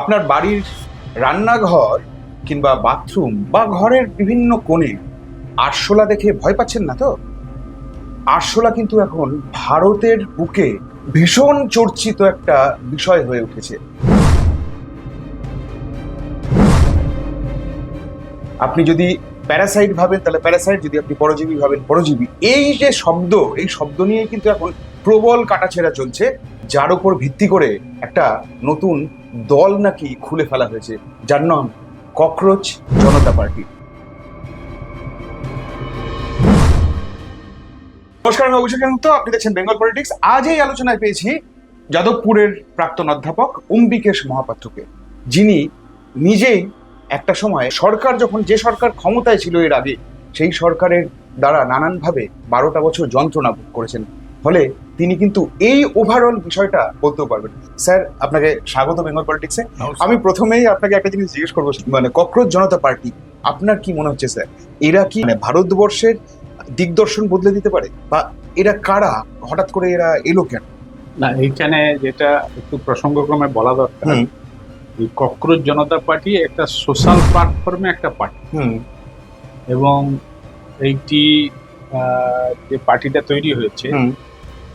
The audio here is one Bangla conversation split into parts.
আপনার বাড়ির রান্নাঘর কিংবা বাথরুম বা ঘরের বিভিন্ন কোণে আরশোলা দেখে ভয় পাচ্ছেন না তো? আরশোলা কিন্তু এখন ভারতের বুকে ভীষণ চর্চিত একটা বিষয় হয়ে উঠেছে। আপনি যদি প্যারাসাইট ভাবেন তাহলে প্যারাসাইট, যদি আপনি পরজীবী ভাবেন পরজীবী। এই যে শব্দ, এই শব্দ নিয়ে কিন্তু এখন প্রবল কাটাছেঁড়া চলছে, যার উপর ভিত্তি করে একটা নতুন দল নাকি খুলে ফেলা হয়েছে, যার নাম ককরোচ জনতা পার্টি। নমস্কার, আমি অভিষেক মুক্ত, আপনি দেখছেন বেঙ্গল পলিটিক্স। আজ এই আলোচনায় পেয়েছি যাদবপুরের প্রাক্তন অধ্যাপক অম্বিকেশ মহাপাত্রকে, যিনি নিজেই একটা সময় সরকার, যখন যে সরকার ক্ষমতায় ছিল এর আগে, সেই সরকারের দ্বারা নানানভাবে 12টা বছর যন্ত্রণা ভোগ করেছেন। ফলে তিনি কিন্তু এই ওভারঅল বিষয়টা বলতেও পারবেন। স্যার, আপনাকে স্বাগত বেঙ্গল পলিটিক্সে। আমি প্রথমেই আপনাকে একটা জিনিস জিজ্ঞেস করবো, মানে ককরোচ জনতা পার্টি, আপনার কি মনে হচ্ছে স্যার, এরা কি ভারতবর্ষের দিগদর্শন বদলে দিতে পারে, বা এরা কারা, হঠাৎ করে এরা এলো কেন? না, এইখানে যেটা একটু প্রসঙ্গক্রমে বলা দরকার, এই ককরোচ জনতা পার্টি একটা সোশ্যাল প্ল্যাটফর্মে একটা পার্টি, এবং এইটি যে পার্টিটা তৈরি হয়েছে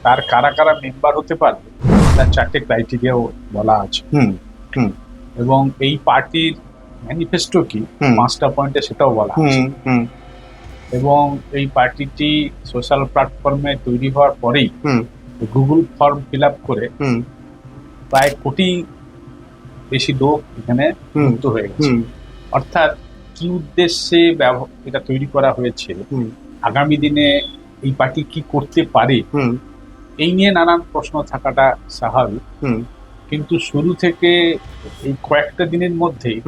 তার কারা কারা মেম্বার হতে পারবে তার 4টে ক্রাইটেরিয়াও বলা আছে। এবং এই পার্টির ম্যানিফেস্টো কি 5টা পয়েন্টে সেটাও বলা আছে। এবং এই পার্টিটি সোশ্যাল প্ল্যাটফর্মে তৈরি হওয়ার পরেই গুগল ফর্ম ফিল আপ করে প্রায় কোটি বেশি লোক এখানে যুক্ত হয়ে গেছে। অর্থাৎ কি উদ্দেশ্যে এটা তৈরি করা হয়েছে, আগামী দিনে এই পার্টি কি করতে পারে, এই নিয়ে নানান প্রশ্ন থাকাটা স্বাভাবিক। কিন্তু শুরু থেকে এই কয়েকটা দিনের মধ্যেই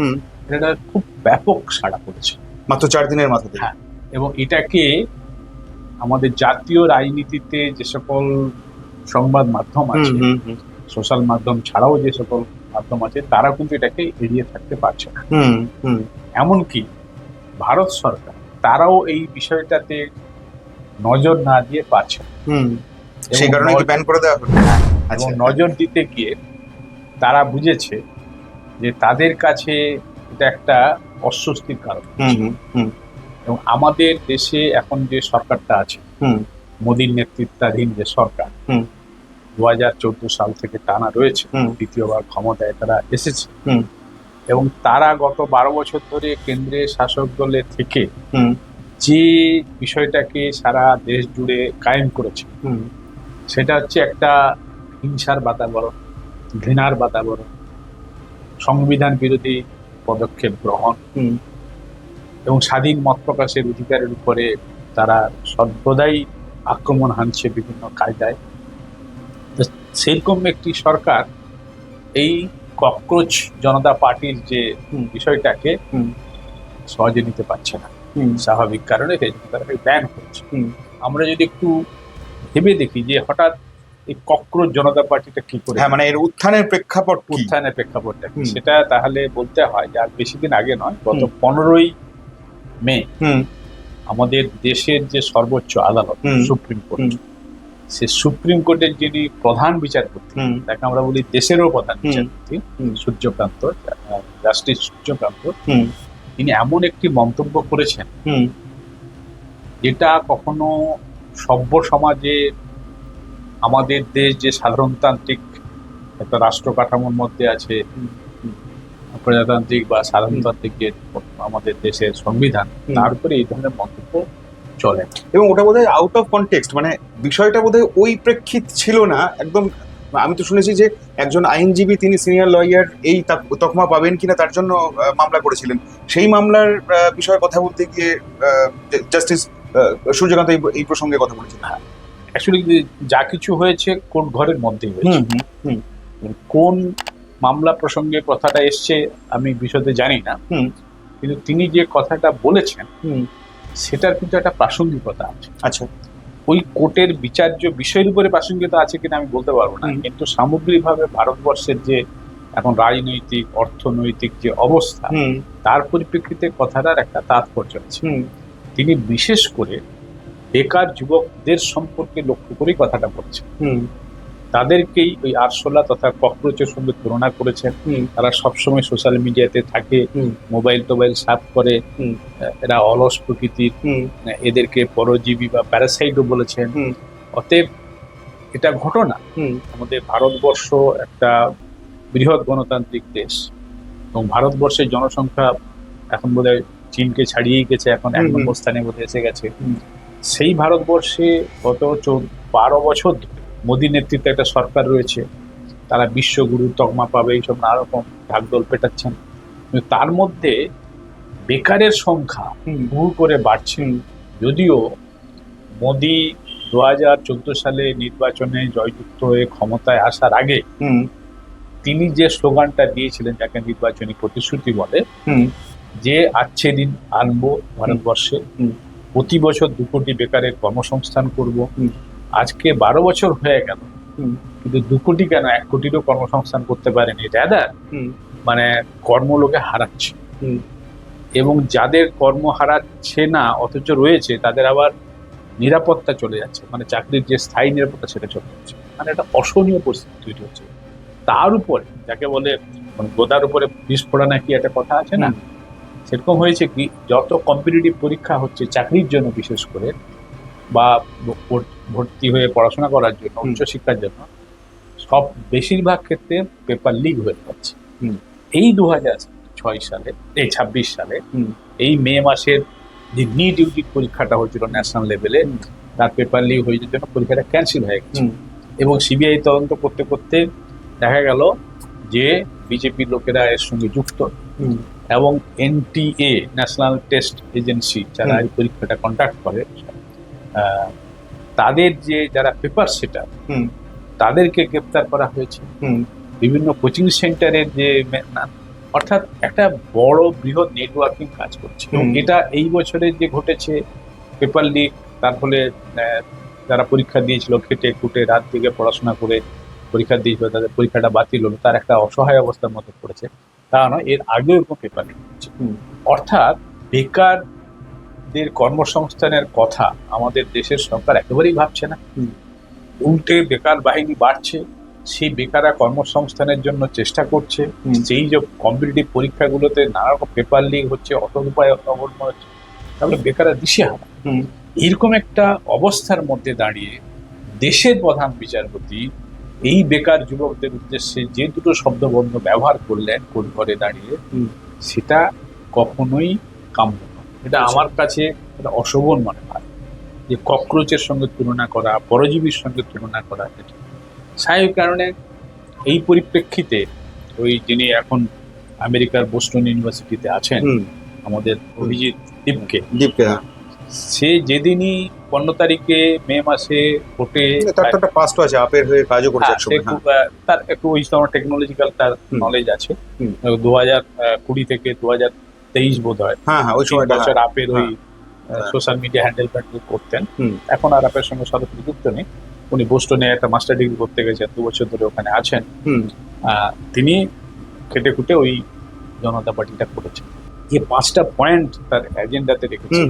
এটা খুব ব্যাপক সাড়া পড়েছে, মাত্র 4 দিনের মাথায়। হ্যাঁ, এবং এটাকে আমাদের জাতীয় রাজনীতিতে যে সকল সংবাদ মাধ্যম আছে, সোশ্যাল মাধ্যম ছাড়াও যে সকল মাধ্যম আছে, তারা কিন্তু এটাকে এড়িয়ে থাকতে পারছে না। এমনকি ভারত সরকার তারাও এই বিষয়টাতে নজর না দিয়ে পারছে না। সেই কারণে কি ব্যান করে দেওয়া হলো? এবং নজর দিতে গিয়ে তারা বুঝেছে যে তাদের কাছে এটা একটা অস্বস্তির কারণ। এবং আমাদের দেশে এখন যে সরকারটা আছে, মোদীর নেতৃত্বাধীন যে সরকার 2014 সাল থেকে টানা রয়েছে, দ্বিতীয়বার ক্ষমতায় তারা এসেছে, এবং তারা গত 12 বছর ধরে কেন্দ্রের শাসক দলে থেকে যে বিষয়টাকে সারা দেশ জুড়ে কায়েম করেছে, সেটা হচ্ছে একটা হিংসার বাতাবরণ, ঘৃণার বাতাবরণ, সংবিধান বিরোধী পদক্ষেপ গ্রহণ, এবং স্বাধীন মত প্রকাশের অধিকারের উপরে তারা সর্বদাই আক্রমণ হানছে বিভিন্ন কায়দায়। সেরকম একটি সরকার এই ককরোচ জনতা পার্টির যে বিষয়টাকে সহজে নিতে পারছে না, স্বাভাবিক কারণে তারা ব্যান করছে। আমরা যদি একটু ভেবে দেখি যে হঠাৎ এই ককরোচ জনতা পার্টিটা কি করে, মানে এর উত্থানের প্রেক্ষাপটটা কি, সেটা তাহলে বলতে হয় যে আর বেশি দিন আগে নয়, গত 15ই মে আমাদের দেশের যে সর্বোচ্চ আদালত সুপ্রিম কোর্ট, সে সুপ্রিম কোর্টের যিনি প্রধান বিচারপতি, তাকে আমরা বলি দেশেরও প্রধান বিচারপতি, সূর্যকান্ত, জাস্টিস সূর্যকান্ত, তিনি এমন একটি মন্তব্য করেছেন যেটা কখনো সভ্য সমাজে আমাদের দেশ যে সাধারণতান্ত্রিক একটা রাষ্ট্র কাঠামোর মধ্যে আছে, প্রজাতান্ত্রিক বা সাধারণতান্ত্রিক যে আমাদের দেশের সংবিধান, তার উপরে এই ধরনের মন্তব্য চলে। এবং ওটা বোধহয় আউট অফ কনটেক্সট, মানে বিষয়টা বোধহয় ওই প্রেক্ষিত ছিল না একদম। আমি তো শুনেছি যে একজন আইনজীবী, তিনি সিনিয়র লয়ার, এই তকমা পাবেন কিনা তার জন্য মামলা করেছিলেন। সেই মামলার বিষয়ে কথা বলতে গিয়ে জাস্টিস সূর্যকান্ত এই প্রসঙ্গে কথা বলেছিলেন। অ্যাকচুয়ালি যা কিছু হয়েছে কোর্ট ঘরের মধ্যেই হয়েছে। কোন মামলা প্রসঙ্গে কথাটা এসছে আমি বিশদে জানি না, কিন্তু তিনি যে কথাটা বলেছেন সেটার কিন্তু একটা প্রাসঙ্গিকতা আছে। আচ্ছা, ওই কোর্টের বিচার্য বিষয়ের উপরে প্রাসঙ্গিকতা আছে কিনা আমি বলতে পারবো না, কিন্তু সামগ্রিকভাবে ভারতবর্ষের যে এখন রাজনৈতিক অর্থনৈতিক যে অবস্থা, তার পরিপ্রেক্ষিতে কথাটার একটা তাৎপর্য আছে। তিনি বিশেষ করে বেকার যুবকদের সম্পর্কে লক্ষ্য করে কথাটা বলছেন। তাদেরকেই ওই আরশোলা তথা ককরোচের সঙ্গে তুলনা করেছেন। তারা সবসময় সোশ্যাল মিডিয়াতে থাকে, মোবাইল টোবাইল সার্ফ করে, এরা অলস প্রকৃতির, এদেরকে পরজীবী বা প্যারাসাইটও বলেছেন। অতএব এটা ঘটনা, আমাদের ভারতবর্ষ একটা বৃহৎ গণতান্ত্রিক দেশ এবং ভারতবর্ষের জনসংখ্যা এখন বোধহয় চীনকে ছাড়িয়েই গেছে, এখন 1 নম্বর স্থানে বোধহয় এসে গেছে। সেই ভারতবর্ষে গত 12 বছর ধরে মোদী নেতৃত্বে একটা সরকার রয়েছে, তারা বিশ্বগুরু তকমা পাবে এইসব নানা রকম ঢাকঢোল পেটাচ্ছেন। কিন্তু তার মধ্যে বেকারের সংখ্যা হুড় করে বাড়ছে। যদিও মোদী 2014 সালে নির্বাচনে জয়যুক্ত হয়ে ক্ষমতায় আসার আগে তিনি যে স্লোগানটা দিয়েছিলেন, যাকে নির্বাচনী প্রতিশ্রুতি বলে, যে আচ্ছে দিন আনবো ভারতবর্ষে, প্রতি বছর 2 কোটি বেকারের কর্মসংস্থান করব। আজকে 12 বছর হয়ে গেল, কিন্তু 2 কোটি কেন 1 কোটিরও কর্মসংস্থান করতে পারেনি। রাদার মানে কর্মলোকে হারাচ্ছে, এবং যাদের কর্ম হারাচ্ছে না অথচ রয়েছে তাদের আবার নিরাপত্তা চলে যাচ্ছে, মানে চাকরির যে স্থায়ী নিরাপত্তা সেটা চলে যাচ্ছে। মানে একটা অসহনীয় পরিস্থিতি তৈরি হচ্ছে। তার উপরে যাকে বলে গোদার উপরে বিস্ফোরণ কি একটা কথা আছে না, সেরকম হয়েছে কি, যত কম্পিটিটিভ পরীক্ষা হচ্ছে চাকরির জন্য বিশেষ করে, বা ভর্তি হয়ে পড়াশোনা করার জন্য, উচ্চশিক্ষার জন্য, সব বেশিরভাগ ক্ষেত্রে পেপার লিক হয়ে যাচ্ছে। এই 2026 সালে এই মে মাসের যে ডিউটি পরীক্ষাটা হয়েছিল ন্যাশনাল লেভেলে, তার পেপার লিক হয়ে যাওয়ার জন্য পরীক্ষাটা ক্যান্সেল হয়ে গেছে। এবং সিবিআই তদন্ত করতে করতে দেখা গেল যে বিজেপির লোকেরা এর সঙ্গে যুক্ত, এবং NTA ন্যাশনাল টেস্ট এজেন্সি যারা এই পরীক্ষাটা কন্ডাক্ট করে, তাদের যে যারা পেপার সেটার, তাদেরকে গ্রেপ্তার করা হয়েছে। বিভিন্ন কোচিং সেন্টারের যে, অর্থাৎ একটা বড় বৃহৎ নেটওয়ার্কিং কাজ করছে। এটা এই বছরের যে ঘটেছে পেপার লিক, তার ফলে যারা পরীক্ষা দিয়েছিল খেটে খুটে রাত থেকে পড়াশোনা করে পরীক্ষা দিয়েছিল, তাদের পরীক্ষাটা বাতিল হলো, তার একটা অসহায় অবস্থার মধ্যে পড়েছে। তা নয়, এর আগেও এরকম পেপার লিক হচ্ছে। অর্থাৎ বেকারদের কর্মসংস্থানের কথা আমাদের দেশের সরকার একেবারেই ভাবছে না। উল্টে বেকার বাহিনী বাড়ছে, সেই বেকাররা কর্মসংস্থানের জন্য চেষ্টা করছে। সেই যে কম্পিটিটিভ পরীক্ষাগুলোতে নানা রকম পেপার লিক হচ্ছে, অসৎ উপায় অবলম্বন হচ্ছে, তাহলে বেকাররা দিশেহারা। এরকম একটা অবস্থার মধ্যে দাঁড়িয়ে দেশের প্রধান বিচারপতি এই বেকার যুবকদের উদ্দেশ্যে যে দুটো শব্দবন্ধ ব্যবহার করলেন কোর্ট ঘরে দাঁড়িয়ে, সেটা কখনোই কাম্য নয়। এটা আমার কাছে একটা অশোভন মনে হয়, যে ককরোচের সঙ্গে তুলনা করা, পরজীবীর সঙ্গে তুলনা করা। এটা স্বাভাবিক কারণে এই পরিপ্রেক্ষিতে ওই যিনি এখন আমেরিকার বোস্টন ইউনিভার্সিটিতে আছেন, আমাদের অভিজিৎ দীপকে, সে যেদিনই 15 তারিখে মে মাসে কোর্টে, তার একটু ওই সময় টেকনোলজিক্যাল তার নলেজ আছে, 2020 থেকে 2023 বোধ হয় ওই সময় বছর আপের ওই সোশ্যাল মিডিয়া হ্যান্ডেল করতেন। এখন আর আপের সঙ্গে সরাসরি যুক্ত নেই। উনি বোস্টনে একটা মাস্টার ডিগ্রি করতে গেছেন, 2 বছর ধরে ওখানে আছেন। তিনি খেটে খুটে ওই জনতা পার্টিটা করেছেন। যে 5টা পয়েন্ট তার এজেন্ডাতে রেখেছে,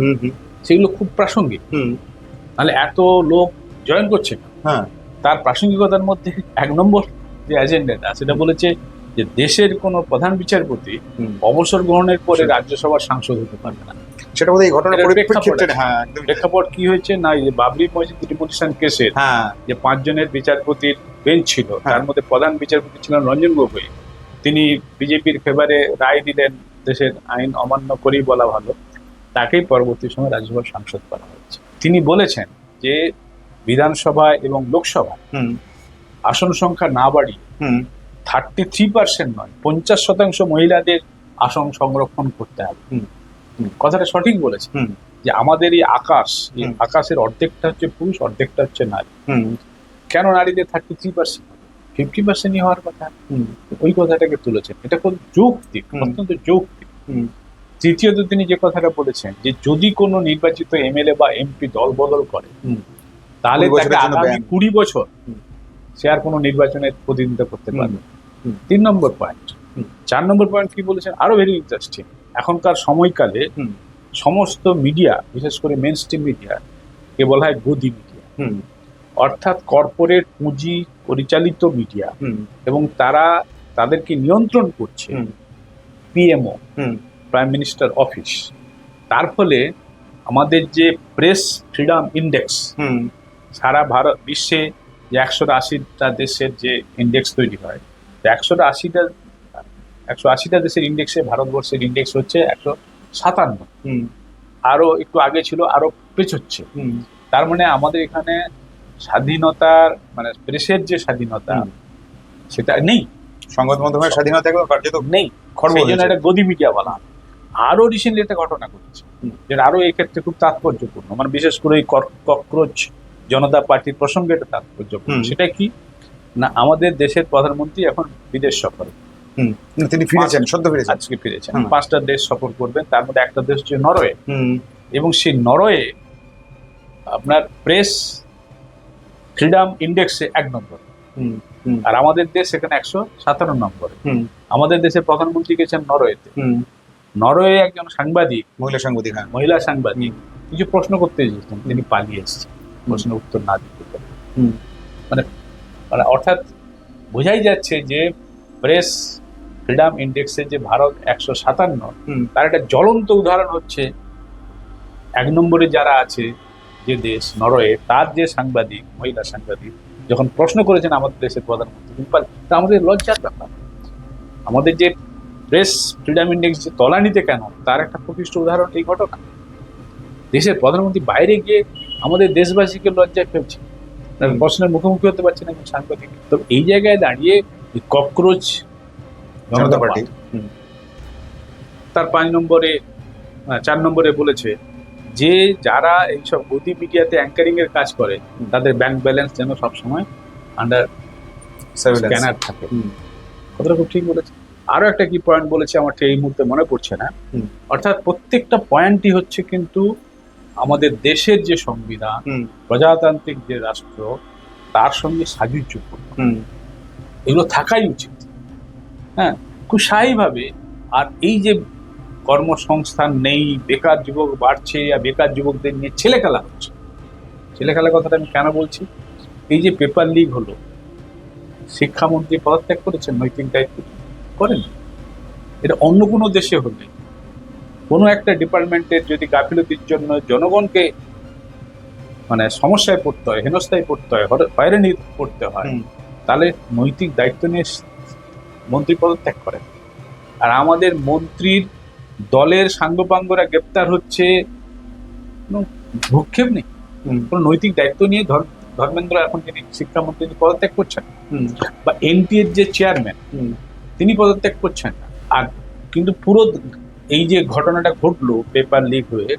সেগুলো খুব প্রাসঙ্গিক। তাহলে এত লোক জয়েন করছে, তার প্রাসঙ্গিকতার মধ্যে 1 নম্বর যে এজেন্ডাটা, সেটা বলেছে যে দেশের কোনো প্রধান বিচারপতি অবসর গ্রহণের পরে রাজ্যসভার সাংসদ হতে পারবে না। সেটা বোধহয় এই ঘটনার প্রেক্ষাপট কি হয়েছে না, যে বাবরি মসজিদ ডিপোজিশন কেসের যে 5 জনের বিচারপতির বেঞ্চ ছিল, তার মধ্যে প্রধান বিচারপতি ছিলেন রঞ্জন গগৈ। তিনি বিজেপির ফেভারে রায় দিলেন, দেশের আইন অমান্য করেই বলা ভালো, তাকেই পরবর্তী সময় রাজ্যসভার সাংসদ করা হয়েছে। তিনি বলেছেন যে বিধানসভা এবং লোকসভা আসন সংখ্যা না বাড়িয়ে 33% নয় 50% মহিলাদের আসন সংরক্ষণ করতে হবে। কথাটা সঠিক বলেছে, যে আমাদের এই আকাশের অর্ধেকটা হচ্ছে পুরুষ, অর্ধেকটা হচ্ছে নারী। কেন নারীদের 33%, 50% হওয়ার কথা? ওই কথাটাকে তুলেছেন। এটা খুব যৌক্তিক, অত্যন্ত যৌক্তিক। তৃতীয়ত তিনি যে কথাটা বলেছেন, যে যদি কোনো নির্বাচিত MLA বা MP দল বদল করে, তাহলে তাকে আগামী 20 বছর সে আর কোনো নির্বাচনের প্রতিনিধিত্ব করতে পারবে। 3 নম্বর পয়েন্ট। 4 নম্বর পয়েন্ট কি বলেছেন, আরো ভেরি ইন্টারেস্টিং। এখনকার সময়কালে সমস্ত মিডিয়া, বিশেষ করে মেন স্ট্রিম মিডিয়া কে বলা হয় গদি মিডিয়া। অর্থাৎ কর্পোরেট পুঁজি পরিচালিত মিডিয়া, হুম এবং তাদেরকে নিয়ন্ত্রণ করছে হুম পিএমও, হুম প্রাইম মিনিস্টার অফিস। তার ফলে আমাদের যে প্রেস ফ্রিডম ইন্ডেক্স, হুম সারা ভারত বিশ্বে যে 180টা দেশের যে ইন্ডেক্স তৈরি হয়, 180টা দেশের ইন্ডেক্সে ভারতবর্ষের ইন্ডেক্স হচ্ছে 157। হুম আরো একটু আগে ছিল, আরো পেছোচ্ছে। হুম তার মানে আমাদের এখানে স্বাধীনতার, মানে প্রেসের যে স্বাধীনতা, হুম। সেটা নেই, সংবাদ মাধ্যমের স্বাধীনতা একদম কার্যত নেই। খর্ব সেই জন্য হয়েছে। একটা গদি মিডিয়া বলা। আরো রিসেন্টলি একটা ঘটনা ঘটেছে, হুম। যেটা আরো এই ক্ষেত্রে খুব তাৎপর্যপূর্ণ, মানে বিশেষ করে এই ককরোচ জনতা পার্টির প্রসঙ্গে এটা তাৎপর্যপূর্ণ। হুম। সেটা কি না, আমাদের দেশের প্রধানমন্ত্রী এখন বিদেশ সফরে, তিনি ফিরেছেন, সদ্য ফিরেছেন। আজকে ফিরেছেন। হুম। 5টা দেশ সফর করবেন, তার মধ্যে একটা দেশ হচ্ছে নরওয়ে। হুম এবং সেই নরওয়ে আপনার প্রেস ফ্রিডম ইন্ডেক্সে 1 নম্বর, হুম হুম আর আমাদের দেশ এখানে 157 নম্বরে। হুম আমাদের দেশের প্রধানমন্ত্রী গেছেন নরওয়েতে। হুম। নরওয়ে একজন সাংবাদিক, মহিলা সাংবাদিক, হ্যাঁ। মহিলা সাংবাদিক, কিছু প্রশ্ন করতে এসেছেন, তিনি পালিয়ে এসেছেন প্রশ্নের উত্তর না দিতে পেরে। হুম মানে অর্থাৎ বোঝাই যাচ্ছে যে প্রেস ফ্রিডম ইন্ডেক্সে যে ভারত 157, হুম তার একটা জ্বলন্ত উদাহরণ হচ্ছে 1 নম্বরে যারা আছে যে দেশ নরওয়ে, তার যে সাংবাদিক, মহিলা সাংবাদিক, যখন প্রশ্ন করেছেন আমাদের দেশের প্রধানমন্ত্রী, তা আমাদের লজ্জার ব্যাপার। আমাদের যে প্রেস ফ্রিডম ইন্ডেক্স যে তলানিতে কেন, তার একটা প্রকৃষ্ট উদাহরণ এই ঘটনা। দেশের প্রধানমন্ত্রী বাইরে গিয়ে আমাদের দেশবাসীকে লজ্জায় ফেলছে, প্রশ্নের মুখোমুখি হতে পারছে না একজন সাংবাদিক। তো এই জায়গায় দাঁড়িয়ে ককরোচ জনতা পার্টি তার 4 নম্বরে বলেছে যে যারা এইসব গতি মিডিয়াতে অ্যাঙ্কারিং এর কাজ করে, তাদের ব্যাংক ব্যালেন্স যেন সবসময় আন্ডার স্ক্যানার থাকে। কথাটা খুব ঠিক বলেছে। আরো একটা কি পয়েন্ট বলেছে, আমার ঠিক এই মুহূর্তে মনে পড়ছে না। অর্থাৎ প্রত্যেকটা পয়েন্টই হচ্ছে কিন্তু আমাদের দেশের যে সংবিধান, প্রজাতান্ত্রিক যে রাষ্ট্র, তার সঙ্গে সাযুজ্যপূর্ণ। এগুলো থাকাই উচিত, হ্যাঁ, খুব স্থায়ীভাবে। আর এই যে কর্মসংস্থান নেই, বেকার যুবক বাড়ছে, আর বেকার যুবকদের নিয়ে ছেলে খেলা হচ্ছে। ছেলে খেলার কথাটা আমি কেন বলছি, এই যে পেপার লিক হলো, শিক্ষামন্ত্রী পদত্যাগ করেছেন, নৈতিক দায়িত্ব করেন। এটা অন্য কোনো দেশে হলে, কোনো একটা ডিপার্টমেন্টের যদি গাফিলতির জন্য জনগণকে মানে সমস্যায় পড়তে হয়, হেনস্থায় পড়তে হয়, হয়রানি পড়তে হয়, তাহলে নৈতিক দায়িত্ব নিয়ে মন্ত্রী পদত্যাগ করেন। আর আমাদের মন্ত্রীর দলের সাঙ্গপাঙ্গরা গ্রেপ্তার হচ্ছে, কোনো ভূক্ষেপ নেই, কোনো নৈতিক দায়িত্ব নিয়ে ধর্মেন্দ্র এখন যিনি শিক্ষামন্ত্রী পদত্যাগ করছেন, বা এনটিএর যে চেয়ারম্যান তিনি পদত্যাগ করছেন না। আর কিন্তু পুরো এই যে ঘটনাটা ঘটলো পেপার লিক হয়ে,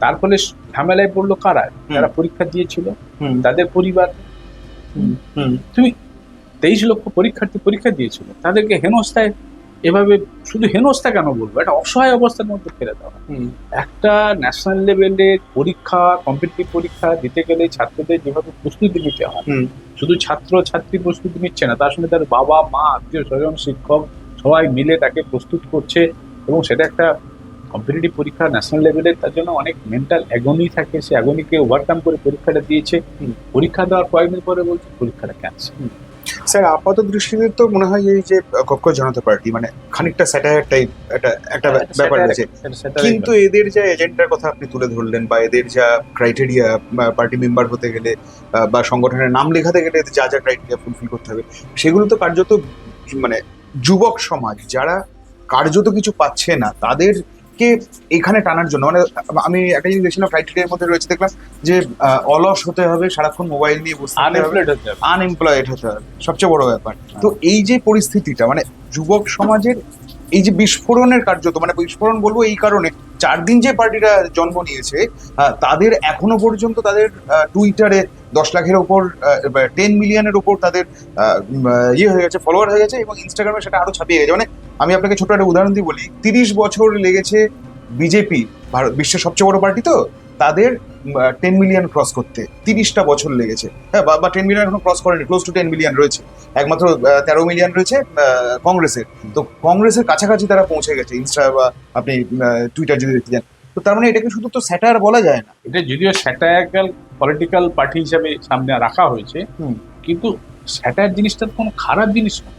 তার ফলে ঝামেলায় পড়লো কারা? যারা পরীক্ষা দিয়েছিল, তাদের পরিবার। তুমি 23 লক্ষ পরীক্ষার্থী পরীক্ষা দিয়েছিল, তাদেরকে হেনস্থায়, এভাবে শুধু হেনস্থা কেন বলবো, একটা অসহায় অবস্থার মধ্যে ফেলে দেওয়া। একটা ন্যাশনাল লেভেলের পরীক্ষা, কম্পিটিটিভ পরীক্ষা দিতে গেলে ছাত্রদের যেভাবে প্রস্তুতি নিতে হয়, শুধু ছাত্র ছাত্রী প্রস্তুতি নিচ্ছে না, তার সঙ্গে তার বাবা মা, আত্মীয় স্বজন, শিক্ষক সবাই মিলে তাকে প্রস্তুত করছে। এবং সেটা একটা কম্পিটিটিভ পরীক্ষা ন্যাশনাল লেভেলের, তার জন্য অনেক মেন্টাল অ্যাগনি থাকে। সে অ্যাগনিকে ওভারকাম করে পরীক্ষাটা দিয়েছে। পরীক্ষা দেওয়ার কয়েকদিন পরে বলছে পরীক্ষাটা ক্যান্সেল। স্যার, আপাত দৃষ্টিতে তো মনে হয় এই যে ককরোচ জনতা পার্টি মানে খানিকটা স্যাটায়ার টাইপ একটা ব্যাপার আছে, কিন্তু এদের যা এজেন্ডার কথা আপনি তুলে ধরলেন, বা এদের যা ক্রাইটেরিয়া পার্টি মেম্বার হতে গেলে বা সংগঠনের নাম লেখাতে গেলে যা যা ক্রাইটেরিয়া ফুলফিল করতে হবে, সেগুলো তো কার্যত মানে যুবক সমাজ যারা কার্যত কিছু পাচ্ছে না তাদেরকে এখানে টানার জন্য। মানে আমি একটা জিনিস দেখছিলাম, ক্রাইটেরিয়ার মধ্যে রয়েছে, দেখলাম যে অলস হতে হবে, সারাক্ষণ মোবাইল নিয়ে বসে আনএমপ্লয়েড হতে হবে, সবচেয়ে বড় ব্যাপার। তো এই যে পরিস্থিতিটা, মানে যুবক সমাজের এই যে বিস্ফোরণের কার্যত, মানে বিস্ফোরণ বলবো এই কারণে, 4 দিন যে পার্টিটা জন্ম নিয়েছে, তাদের এখনো পর্যন্ত তাদের টুইটারে 10 লাখের ওপর, 10 মিলিয়নের ওপর তাদের ইয়ে হয়ে গেছে, ফলোয়ার হয়ে গেছে, এবং ইনস্টাগ্রামে সেটা আরো ছাপিয়ে গেছে। মানে আমি আপনাকে ছোট একটা উদাহরণ দিয়ে বলি, 30 বছর লেগেছে বিজেপি, ভারত বিশ্বের সবচেয়ে বড় পার্টি, তো তাদের 10 মিলিয়ন ক্রস করতে 30টা বছর লেগেছে। হ্যাঁ, বা 10 মিলিয়ন এখন ক্রস করেনি, ক্লোজ টু 10 মিলিয়ন রয়েছে, একমাত্র 13 মিলিয়ন রয়েছে কংগ্রেসের। তো কংগ্রেসের কাছাকাছি তারা পৌঁছে গেছে, ইনস্টা বা আপনি টুইটার যদি দেখতে যান। তো তার মানে এটাকে শুধু তো স্যাটায়ার বলা যায় না। এটা যদিও স্যাটায়ারিক্যাল পলিটিক্যাল পার্টি হিসাবে সামনে রাখা হয়েছে, কিন্তু স্যাটায়ার জিনিসটা তো কোনো খারাপ জিনিস না।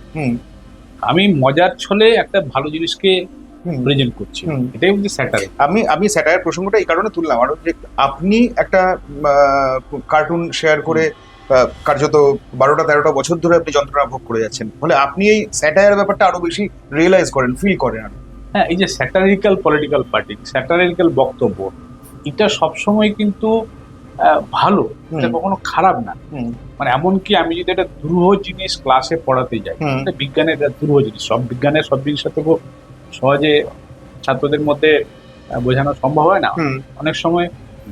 আমি মজার ছলে একটা ভালো জিনিসকে প্রেজেন্ট করছি, এটাই হচ্ছে স্যাটায়ার। আমি স্যাটায়ার প্রসঙ্গটা এই কারণে তুললাম, আর যে আপনি একটা কার্টুন শেয়ার করে কার্যত 12-13 বছর ধরে আপনি যন্ত্রণা ভোগ করে যাচ্ছেন, ফলে আপনি এই স্যাটায়ার ব্যাপারটা আরো বেশি রিয়েলাইজ করেন, ফিল করেন। হ্যাঁ, এই যে স্যাটারিক্যাল পলিটিক্যাল পার্টি, স্যাটারিক্যাল বক্তব্য, এটা সবসময় কিন্তু ভালো, এটা কখনো খারাপ না। মানে এমনকি আমি যদি একটা দুরূহ জিনিস ক্লাসে পড়াতে যাই, বিজ্ঞানের একটা দুরূহ জিনিস, সব বিজ্ঞানের সব জিনিসটা তো খুব সহজে ছাত্রদের মধ্যে বোঝানো সম্ভব হয় না। অনেক সময়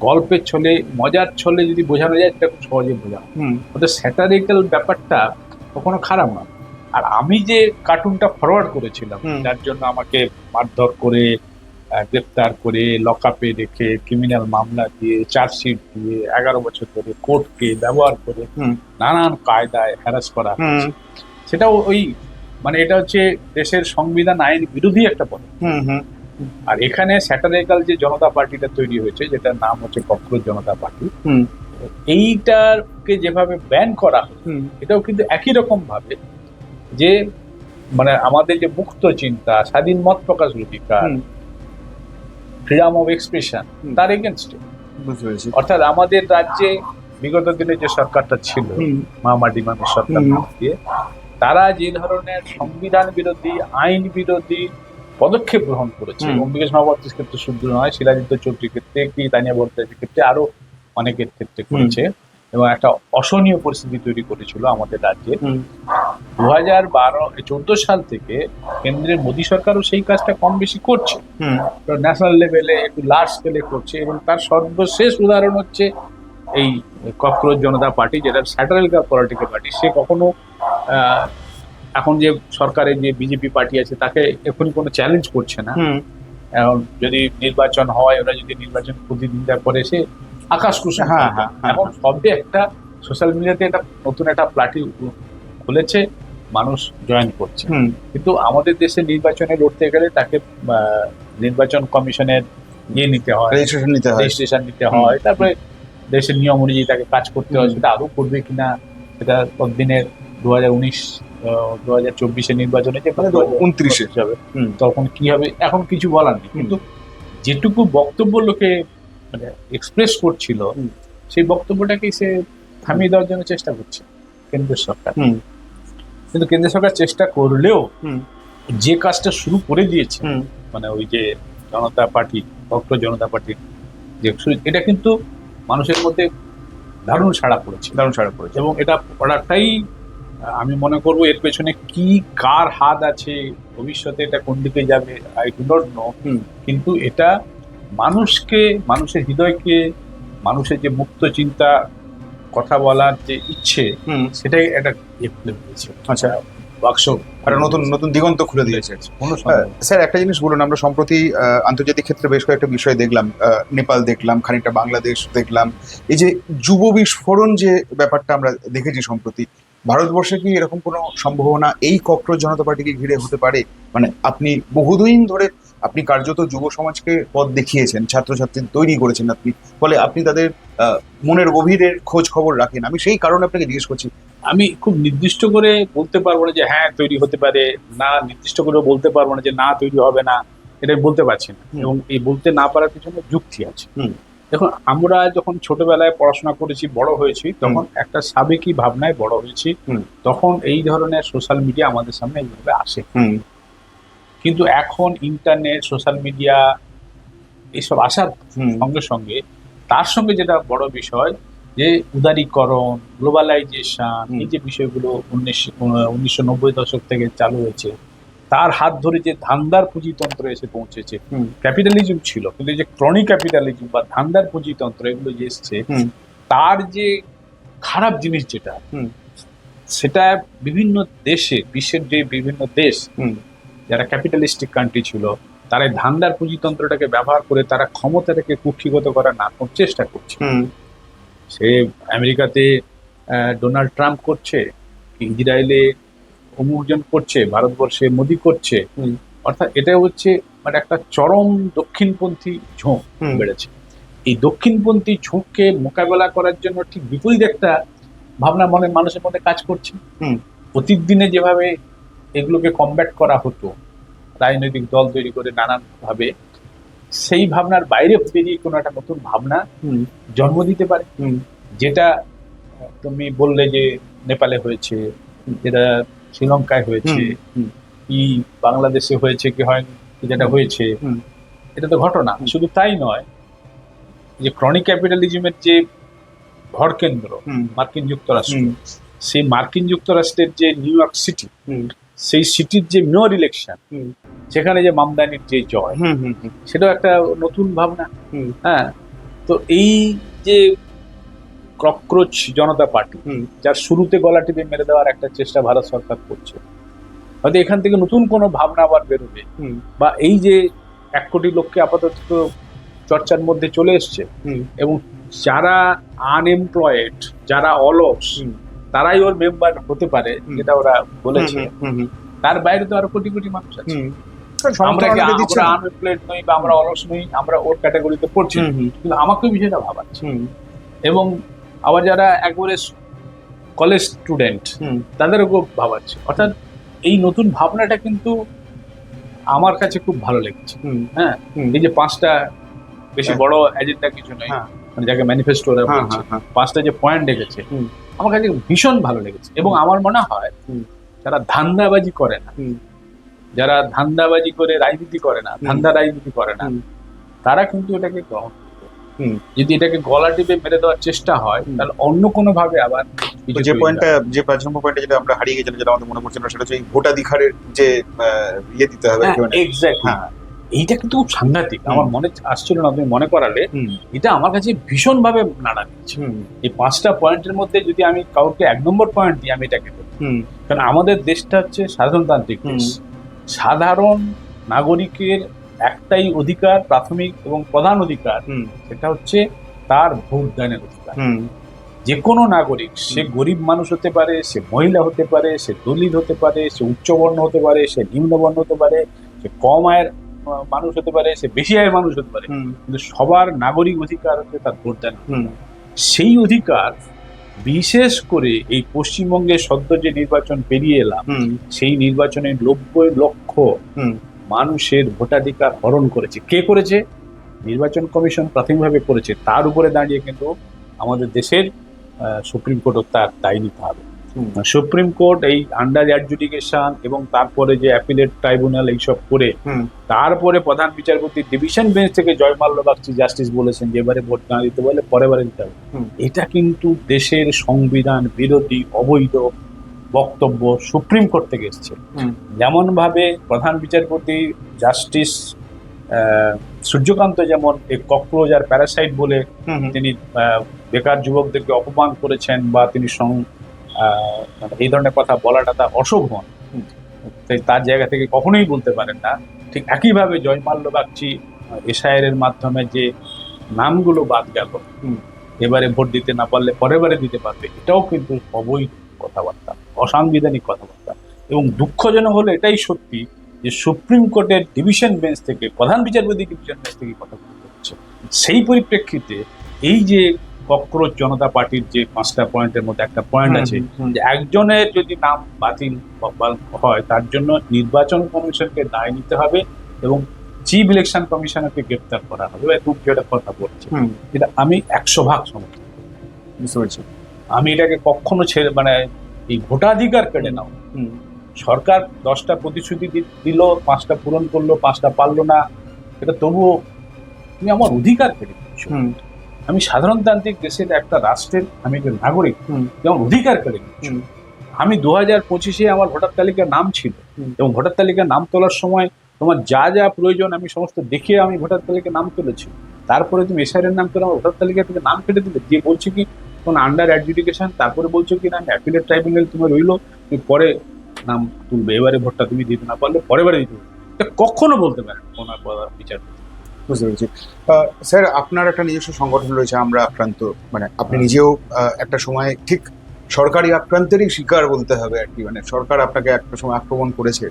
গল্পের ছলে, মজার ছলে যদি বোঝানো যায়, সেটা খুব সহজে বোঝানো। ওদের স্যাটারিক্যাল ব্যাপারটা কখনো খারাপ না। আর আমি যে কার্টুনটা ফরওয়ার্ড করেছিলাম, যার জন্য আমাকে মারধর করে, গ্রেপ্তার করে, লকআপে রেখে, ক্রিমিনাল মামলা দিয়ে, চার্জশিট দিয়ে, 11 বছর ধরে কোর্টকে ব্যবহার করে নানান কায়দায় হ্যারাস করা হয়েছে, সেটাও ওই মানে এটা হচ্ছে দেশের সংবিধান আইন বিরোধী একটা পদক্ষেপ। আর এখানে স্যাটারিক্যাল যে জনতা পার্টিটা তৈরি হয়েছে, যেটার নাম হচ্ছে ককরোচ জনতা পার্টি, এইটাকে যেভাবে ব্যান করা হয়, এটাও কিন্তু একই রকম ভাবে যে মানে আমাদের যে মুক্ত চিন্তা, স্বাধীন মত প্রকাশ অধিকার, ফ্রিডম অফ এক্সপ্রেশন, তার এগেনস্টে। অর্থাৎ আমাদের রাজ্যে বিগত দিনে যে সরকারটা ছিল, মামাটি মানুষ সরকার দিয়ে, তারা যে ধরনের সংবিধান বিরোধী, আইন বিরোধী পদক্ষেপ গ্রহণ করেছে, অম্বিকেশ মহাপাত্রের ক্ষেত্রে শুধু নয়, শিলাজিৎ চৌধুরীর ক্ষেত্রে, কি তানিয়া ভট্টাচার্যের ক্ষেত্রে, আরো অনেকের ক্ষেত্রে করেছে, এবং একটা অসহনীয় পরিস্থিতি তৈরি করেছিল আমাদের রাজ্যে। 2014 সাল থেকে কেন্দ্রের মোদী সরকারও সেই কাজটা কম বেশি করছে, ন্যাশনাল লেভেলে একটু লার্জ স্কেলে করছে, এবং তার সর্বশেষ উদাহরণ হচ্ছে এই ককরোচ জনতা পার্টি, যেটা স্যাটারিক্যাল পলিটিক্যাল পার্টি। সে কখনো এখন যে সরকারের যে বিজেপি পার্টি আছে, তাকে এখনই কোনো চ্যালেঞ্জ করছে না। এখন যদি নির্বাচন হয়, ওরা যদি নির্বাচন প্রতিদ্বন্দ্বিতা করে, সে আকাশ কুসুম। এখন সবে একটা সোশ্যাল মিডিয়াতে একটা নতুন একটা পার্টি খুলেছে, মানুষ জয়েন করছে, কিন্তু আমাদের দেশে নির্বাচনে লড়তে গেলে তাকে নির্বাচন কমিশনের নিতে হয়, রেজিস্ট্রেশন নিতে হয়, তারপরে দেশের নিয়ম অনুযায়ী তাকে কাজ করতে হয়। সেটা আরো করবে কিনা, সেটা ততদিনের 2024 নির্বাচনে যে 29 যাবে, তখন কি হবে এখন কিছু বলার নেই। কিন্তু যেটুকু বক্তব্য লোকে মানে এক্সপ্রেস করছিল, সেই বক্তব্যটাকে সে থামিয়ে দেওয়ার জন্য চেষ্টা করছে কেন্দ্র সরকার। কিন্তু কেন্দ্র সরকার চেষ্টা করলেও যে কাজটা শুরু করে দিয়েছে, মানে ওই যে জনতা পার্টি, ককরোচ জনতা পার্টি, যে এটা কিন্তু মানুষের মধ্যে দারুণ সাড়া পড়েছে, এবং এটা পড়াটাই আমি মনে করবো এর পেছনে কি কার হাত আছে, ভবিষ্যতে এটা কোন দিকে যাবে আই ডু নট নো, কিন্তু এটা মানুষকে, মানুষের হৃদয়কে, মানুষের যে মুক্ত চিন্তা, কথা বলার যে ইচ্ছে, সেটাই একটা খুলে দিয়েছে। আচ্ছা, বাক্স নতুন নতুন দিগন্ত খুলে দিয়েছে। স্যার, একটা জিনিস বলুন, আমরা সম্প্রতি আন্তর্জাতিক ক্ষেত্রে বেশ কয়েকটা বিষয় দেখলাম, নেপাল দেখলাম, খানিকটা বাংলাদেশ দেখলাম। এই যে যুব বিস্ফোরণ যে ব্যাপারটা আমরা দেখেছি সম্প্রতি, ভারতবর্ষে কি এরকম কোনো সম্ভাবনা এই ককরোচ জনতা পার্টিকে ঘিরে হতে পারে? মানে আপনি বহুদিন ধরে আপনি কার্যত যুব সমাজকে পথ দেখিয়েছেন, ছাত্রছাত্রী তৈরি করেছেন আপনি, ফলে আপনি তাদের মনের গভীরের খোঁজ খবর রাখেন। আমি সেই কারণে আপনাকে জিজ্ঞেস করছি। আমি খুব নির্দিষ্ট করে বলতে পারবো না যে হ্যাঁ তৈরি হতে পারে, না নির্দিষ্ট করে বলতে পারবো না যে না তৈরি হবে না, এটা বলতে পারছি না। এবং এই বলতে না পারার পিছনে যুক্তি আছে। দেখুন, আমরা যখন ছোটবেলায় পড়াশোনা করেছি, বড় হয়েছি, তখন একটা সাবেকি ভাবনায় বড় হয়েছি, তখন এই ধরনের সোশ্যাল মিডিয়া আমাদের সামনে এইভাবে আসে। কিন্তু এখন ইন্টারনেট, সোশ্যাল মিডিয়া এইসব আসার সঙ্গে সঙ্গে, তার সঙ্গে যেটা বড় বিষয়, যে উদারীকরণ, গ্লোবালাইজেশন, এই যে বিষয়গুলো 1990 দশক থেকে চালু হয়েছে, তার হাত ধরে যে ধান্দার পুঁজিতন্ত্র এসে পৌঁছেছে। ক্যাপিটালিজম ছিল, কিন্তু যে ক্রনিক ক্যাপিটালিজম বা ধান্দার পুঁজিতন্ত্র, এগুলো যে এসছে, তার যে খারাপ জিনিস যেটা, সেটা বিভিন্ন দেশে, বিশ্বের যে বিভিন্ন দেশ যারা ক্যাপিটালিস্টিক কান্ট্রি ছিল, তারা ধান্দার পুঁজিতন্ত্রটাকে ব্যবহার করে তারা ক্ষমতাটাকে কুক্ষিগত করার নাটক চেষ্টা করছে। সে আমেরিকাতে ডোনাল্ড ট্রাম্প করছে, ইসরায়েলে অমুকজন করছে, ভারতবর্ষে মোদি করছে। অর্থাৎ এটা হচ্ছে মানে একটা চরম দক্ষিণপন্থী ঝোঁক বেড়েছে। এই দক্ষিণপন্থী ঝোঁককে মোকাবেলা করার জন্য ঠিক বিপরীত একটা ভাবনা মানুষের মধ্যে কাজ করছে। অতীত দিনে যেভাবে এগুলোকে কমব্যাট করা হতো রাজনৈতিক দল তৈরি করে নানান ভাবে, সেই ভাবনার বাইরে বেরিয়ে কোনো একটা নতুন ভাবনা জন্ম দিতে পারে। যেটা তুমি বললে যে নেপালে হয়েছে, যেটা শ্রীলঙ্কায় হয়েছে, কি বাংলাদেশে হয়েছে কি হয়নি, যেটা হয়েছে এটা তো ঘটনা। শুধু তাই নয়, যে ক্রনিক ক্যাপিটালিজমের যে ভর কেন্দ্র মার্কিন যুক্তরাষ্ট্র, সেই মার্কিন যুক্তরাষ্ট্রের যে নিউ ইয়র্ক সিটি, সেই সিটির যে মেয়র ইলেকশন, সেখানে যে মামদানির যে জয়, সেটাও একটা নতুন ভাবনা। হ্যাঁ, তো এই যে ককরোচ জনতা পার্টি, যার শুরুতে গলা টিপে মেরে দেওয়ার একটা চেষ্টা ভারত সরকার করছে, হয়তো এখান থেকে নতুন কোনো ভাবনা আবার বেরোবে, বা এই যে 1 কোটি লোককে আপাতত চর্চার মধ্যে চলে এসছে, এবং যারা আনএমপ্লয়েড, যারা অলস, তারাই ওর মেম্বার হতে পারে, যেটা ওরা বলেছে। তার বাইরে তো আরো কোটি কোটি মানুষ আছে। আমরা আনএমপ্লয়েড নই বা আমরা অলস নই, আমরা ওর ক্যাটাগরিতে পড়ছি, কিন্তু আমাকে বিষয়টা ভাবাচ্ছে। এবং আবার যারা একবারে কলেজ স্টুডেন্ট, তাদেরও ভাবাচ্ছে। অর্থাৎ এই নতুন ভাবনাটা কিন্তু আমার কাছে খুব ভালো লেগেছে। হ্যাঁ, এই যে 5টা বেশি বড় এজেন্ডা কিছু নয়, মানে যাকে ম্যানিফেস্টো ওরা বলছে, 5টা যে পয়েন্ট রেখেছে, আমার কাছে ভীষণ ভালো লেগেছে। এবং আমার মনে হয় যারা ধান্দাবাজি করে না, যারা ধান্দাবাজি করে রাজনীতি করে না, ধান্দা রাজনীতি করে না, তারা কিন্তু এটাকে গ্রহণ করবে। যদি এটাকে গলা টিপে মেরে দেওয়ার চেষ্টা হয়, তাহলে অন্য কোনো ভাবে আবার যে পয়েন্টটা, যে 5 নম্বর পয়েন্টে যেটা আমরা হারিয়ে গেছিলাম, যেটা আমাদের মনে পড়ছে না, সেটা হচ্ছে ভোটাধিকারের যে ইয়ে দিতে হবে। এক্স্যাক্টলি, এইটা কিন্তু খুব সাংঘাতিক। আমার মনে আসছিল না, তুমি মনে করালে। এটা আমার কাছে ভীষণ ভাবে নাড়া দিচ্ছে। এই 5টা পয়েন্টের মধ্যে যদি আমি কাউকে 1 নম্বর পয়েন্ট দিই, আমি এটাকে দেবো। কারণ আমাদের দেশটা হচ্ছে সাধারণতান্ত্রিক দেশ। সাধারণ নাগরিকের একটাই অধিকার, প্রাথমিক এবং প্রধান অধিকার, সেটা হচ্ছে তার ভোট দানের অধিকার। যে কোনো নাগরিক, সে গরিব মানুষ হতে পারে, সে মহিলা হতে পারে, সে দলিত হতে পারে, সে উচ্চবর্ণ হতে পারে, সে নিম্নবর্ণ হতে পারে, সে কম আয়ের মানুষ হতে পারে, সে বেশি আয়ের মানুষ হতে পারে, কিন্তু সবার নাগরিক অধিকার হচ্ছে তার ভোট দান। সেই অধিকার বিশেষ করে এই পশ্চিমবঙ্গে সদ্য যে নির্বাচন পেরিয়ে এলাম, সেই নির্বাচনে 90 লক্ষ মানুষের ভোটাধিকার হরণ করেছে। কে করেছে? নির্বাচন কমিশন প্রাথমিকভাবে করেছে। তার উপরে দাঁড়িয়ে কিন্তু আমাদের দেশের সুপ্রিম কোর্টও তার দায় নিতে হবে। সুপ্রিম কোর্ট এই আন্ডার অ্যাডজুডিকেশন এবং তারপরে যে অ্যাপিলেট ট্রাইব্যুনাল এইসব করে, তারপরে প্রধান বিচারপতি ডিভিশন বেঞ্চ থেকে জয়মাল্য বাগচি জাস্টিস বলেছেন যে এবারে ভোট না দিতে বলে পরেবারে দিতে হবে। এটা কিন্তু দেশের সংবিধান বিরোধী অবৈধ বক্তব্য সুপ্রিম কোর্ট থেকে এসছে। যেমন ভাবে প্রধান বিচারপতি জাস্টিস সূর্যকান্ত যেমন এই ককরোচ আর প্যারাসাইট বলে তিনি বেকার যুবকদেরকে অপমান করেছেন, বা তিনি এই ধরনের কথা বলাটা তার অশোভন, তার জায়গা থেকে কখনোই বলতে পারেন না। ঠিক একইভাবে জয়মাল্য বাগচি এসআইআর এর মাধ্যমে যে নামগুলো বাদ গেল, এবারে ভোট দিতে না পারলে পরেবারে দিতে পারবে, এটাও কিন্তু অবৈধ কথাবার্তা, অসাংবিধানিক কথাবার্তা। এবং দুঃখজনক হলো এটাই সত্যি যে সুপ্রিম কোর্টের ডিভিশন বেঞ্চ থেকে, প্রধান বিচারপতি ডিভিশন বেঞ্চ থেকে কথা বলতে হচ্ছে। সেই পরিপ্রেক্ষিতে এই যে ককরোচ জনতা পার্টির যে 5টা পয়েন্টের মধ্যে একটা পয়েন্ট আছে যে একজনের যদি নাম বাতিল হয়, তার জন্য নির্বাচন কমিশনকে দায় নিতে হবে এবং চিফ ইলেকশন কমিশনারকে গ্রেপ্তার করা হবে। তুমি যেটা কথা বলছো, এটা আমি 100% সমর্থন করি। বুঝতে পারছি, আমি এটাকে কখনো ছেড়ে, মানে এই ভোটাধিকার কেড়ে নাও। সরকার 10টা প্রতিশ্রুতি দিল, 5টা পূরণ করলো, 5টা পারলো না, এটা তবুও তুমি আমার অধিকার কেড়ে নিচ্ছ। আমি সাধারণতান্ত্রিক দেশের একটা রাষ্ট্রের আমি একজন নাগরিক, যেমন অধিকার কেড়ে নিচ্ছ। আমি 2025-এ আমার ভোটার তালিকার নাম ছিল, এবং ভোটার তালিকার নাম তোলার সময় তোমার যা যা প্রয়োজন আমি সমস্ত দেখে আমি ভোটার তালিকায় নাম তুলেছি। তারপরে তুমি এসআইআর নাম তোলা, ভোটার তালিকা থেকে নাম কেটে দিলে, দিয়ে বলছো কি কোন আন্ডার অ্যাডজুডিকেশন, তারপরে বলছো কি না অ্যাপিলেট ট্রাইব্যুনাল তোমার রইলো, তুমি পরে নাম তুলবে, এবারে ভোটটা তুমি দিতে না পারলে পরেবারে দিতে হবে। এটা কখনো বলতে পারেন কোনো বিচারপতি। বুঝতে পেরেছি। স্যার, আপনার একটা নিজস্ব সংগঠন রয়েছে আমরা আক্রান্ত, মানে আপনি নিজেও একটা সময় ঠিক সরকারি আক্রান্তেরই শিকার বলতে হবে আর কি। মানে সরকার আপনাকে একটা সময় আক্রমণ করেছে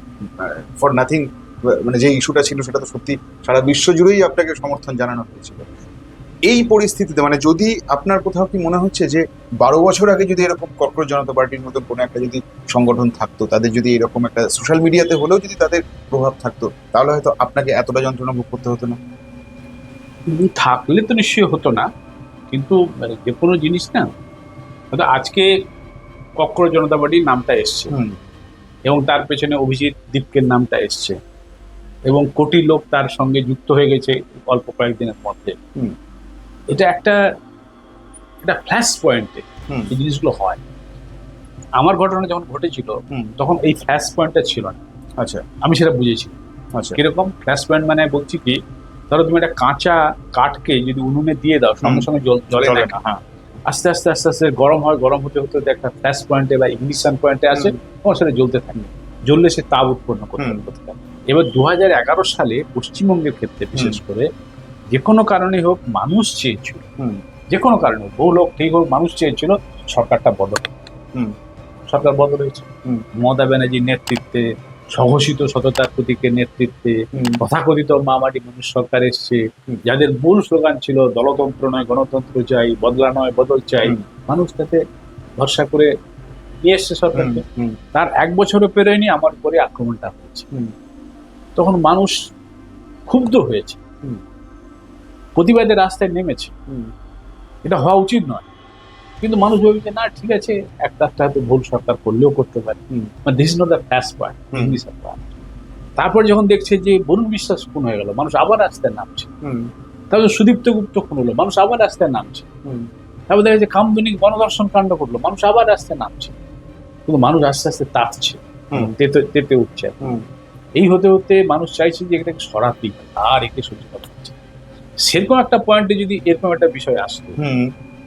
ফর নাথিং, মানে যে ইস্যুটা ছিল সেটা তো সত্যি সারা বিশ্ব জুড়েই আপনাকে সমর্থন জানানো হয়েছিল। এই পরিস্থিতিতে মানে যদি আপনার কোথাও কি মনে হচ্ছে যে 12 বছর আগে যদি এরকম ককরোচ জনতা পার্টির মতন কোনো একটা যদি সংগঠন থাকতো, তাদের যদি এরকম একটা সোশ্যাল মিডিয়াতে হলেও যদি তাদের প্রভাব থাকতো, তাহলে হয়তো আপনাকে এতটা যন্ত্রণা ভোগ করতে হতো না? থাকলে তো নিশ্চয়ই হতো না, কিন্তু যে কোনো জিনিস না, হয়তো আজকে ককরোচ জনতা পার্টির নামটা এসছে এবং তার পেছনে অভিজিৎ দীপকের নামটা এসছে এবং কোটি লোক তার সঙ্গে যুক্ত হয়ে গেছে অল্প কয়েকদিনের মধ্যে। এটা একটা ফ্ল্যাশ পয়েন্টে এই জিনিসগুলো হয়। আমার ঘটনা যখন ঘটেছিল তখন এই ফ্ল্যাশ পয়েন্টটা ছিল না। আচ্ছা, আমি সেটা বুঝেছি। আচ্ছা, কিরকম ফ্ল্যাশ পয়েন্ট মানে বলছি কি, ধরো তুমি একটা কাঁচা কাঠকে যদি উনুনে দিয়ে দাও সঙ্গে সঙ্গে জলে চলে না, না, হ্যাঁ, আস্তে আস্তে আস্তে আস্তে গরম হয়, গরম হতে হতে হতে একটা ফ্ল্যাশ পয়েন্টে বা ইগনিশন পয়েন্টে আসে, তোমার সেটা জ্বলতে থাকে, জ্বললে সে তাপ উৎপন্ন করতে থাকে। এবার 2011 সালে পশ্চিমবঙ্গের ক্ষেত্রে বিশেষ করে যে কোনো কারণে হোক মানুষ চেয়েছিল, যে কোনো কারণে হোক, বহু লোক ঠিক হোক, মানুষ চেয়েছিল সরকারটা বদল। সরকার বদল হয়েছে মমতা ব্যানার্জির নেতৃত্বে, স্বঘোষিত সততার প্রতীকের নেতৃত্বে, তথাকথিত মামাটি মানুষ সরকার এসছে, যাদের মূল স্লোগান ছিল দলতন্ত্র নয় গণতন্ত্র চাই, বদলা নয় বদল চাই, মানুষ তাতে ভরসা করে নিয়ে এসছে সরকারকে। তার 1 বছরও পেরোয়নি আমার উপরে আক্রমণটা হয়েছে। তখন মানুষ ক্ষুব্ধ হয়েছে, প্রতিবাদের রাস্তায় নেমেছে। এটা হওয়া উচিত নয়, কিন্তু মানুষ ভেবেছে না ঠিক আছে, একটা হয়তো ভুল সরকার করলেও করতে পারে, this is not the flash point. তারপর যখন দেখছে যে বরুণ বিশ্বাস খুন হয়ে গেল, মানুষ আবার রাস্তায় নামছে। তারপর সুদীপ্ত গুপ্ত খুন হলো, মানুষ আবার রাস্তায় নামছে। তারপর দেখা যাচ্ছে কামদুনি গণধর্ষণ কাণ্ড করলো, মানুষ আবার রাস্তায় নামছে। কিন্তু মানুষ আস্তে আস্তে তাপছে, তেতে উঠছে। এই হতে হতে মানুষ চাইছে যে এটাকে সরাতেই আর একে সহ্য করা হচ্ছে। সেরকম একটা পয়েন্টে যদি এরকম একটা বিষয় আসতো